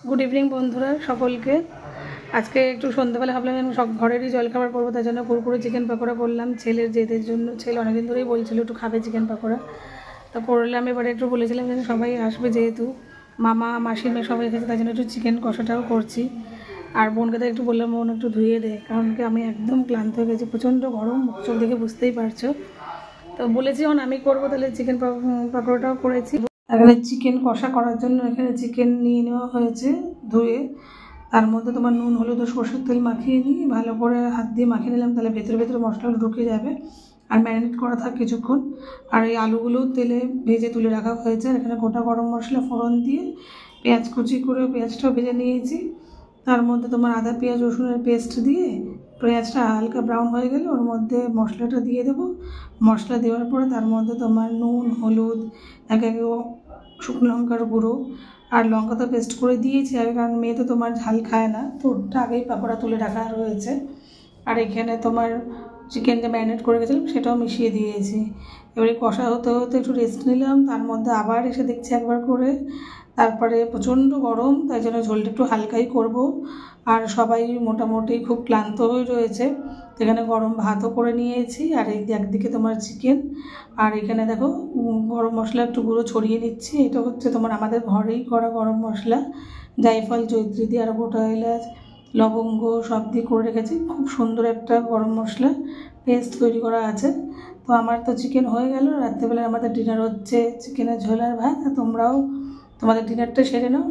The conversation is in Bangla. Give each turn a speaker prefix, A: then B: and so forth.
A: গুড ইভিনিং বন্ধুরা সকলকে। আজকে একটু সন্ধ্যাবেলা ভাবলাম সব ঘরেরই জলখাবার করবো, তার জন্য কুরকুরে চিকেন পকোড়া করলাম ছেলের জেদের জন্য। ছেলে অনেকদিন ধরেই বলছিল একটু খাবে চিকেন পকোড়া, তো করলাম। এবারে একটু বলেছিলাম যে সবাই আসবে, যেহেতু মামা মাসির মেয়ে সবাই এসেছে, তার জন্য একটু চিকেন কষাটাও করছি। আর বোনকে তো একটু বললাম বোন একটু ধুয়ে দে, কারণ কি আমি একদম ক্লান্ত হয়ে গেছি, প্রচণ্ড গরম, চোখ দেখে বুঝতেই পারছো। তো বলেছি যখন আমি করবো তাহলে চিকেন পকোড়াটাও করেছি। এখানে চিকেন কষা করার জন্য এখানে চিকেন নিয়ে নেওয়া হয়েছে ধুয়ে, তার মধ্যে তোমার নুন হলুদ ও সরষের তেল মাখিয়ে নিয়ে ভালো করে হাত দিয়ে মাখিয়ে নিলাম, তাহলে ভেতরে ভেতরে মশলাগুলো ঢুকে যাবে আর ম্যারিনেট করা থাকে কিছুক্ষণ। আর এই আলুগুলো তেলে ভেজে তুলে রাখা হয়েছে। আর এখানে গোটা গরম মশলা ফোড়ন দিয়ে পেঁয়াজ কুচি করে পেঁয়াজটাও ভেজে নিয়েছি, তার মধ্যে তোমার আদা পেঁয়াজ রসুনের পেস্ট দিয়ে পেঁয়াজটা হালকা ব্রাউন হয়ে গেলে ওর মধ্যে মশলাটা দিয়ে দেবো। মশলা দেওয়ার পরে তার মধ্যে তোমার নুন হলুদ একে একে শুকনো লঙ্কার গুঁড়ো আর লঙ্কা তো পেস্ট করে দিয়েছি আগে, কারণ মেয়ে তো তোমার ঝাল খায় না, তো ওটা আগেই পাকোড়া তুলে রাখা রয়েছে। আর এখানে তোমার চিকেন যে ম্যারিনেট করে গেছিলাম সেটাও মিশিয়ে দিয়েছি। এবারে কষা হতে হতে একটু রেস্ট নিলাম, তার মধ্যে আবার এসে দেখছি একবার করে। তারপরে প্রচণ্ড গরম, তাই জন্য ঝোলটা একটু হালকাই করব। আর সবাই মোটামুটি খুব ক্লান্ত হয়ে রয়েছে, এখানে গরম ভাতও করে নিয়েছি। আর এই একদিকে তোমার চিকেন, আর এখানে দেখো গরম মশলা একটু গুঁড়ো ছড়িয়ে নিচ্ছি। এটা হচ্ছে তোমার আমাদের ঘরেই করা গরম মশলা, জায়ফল জয়িত্রী দিয়ে আর গোটা এলাচ লবঙ্গ সব দিয়ে করে রেখেছি। খুব সুন্দর একটা গরম মশলা পেস্ট তৈরি করা আছে। তো আমার তো চিকেন হয়ে গেল, রাত্রেবেলায় আমাদের ডিনার হচ্ছে চিকেনের ঝোল আর ভাত। তোমরাও তোমাদের ডিনারটা সেরে নাও।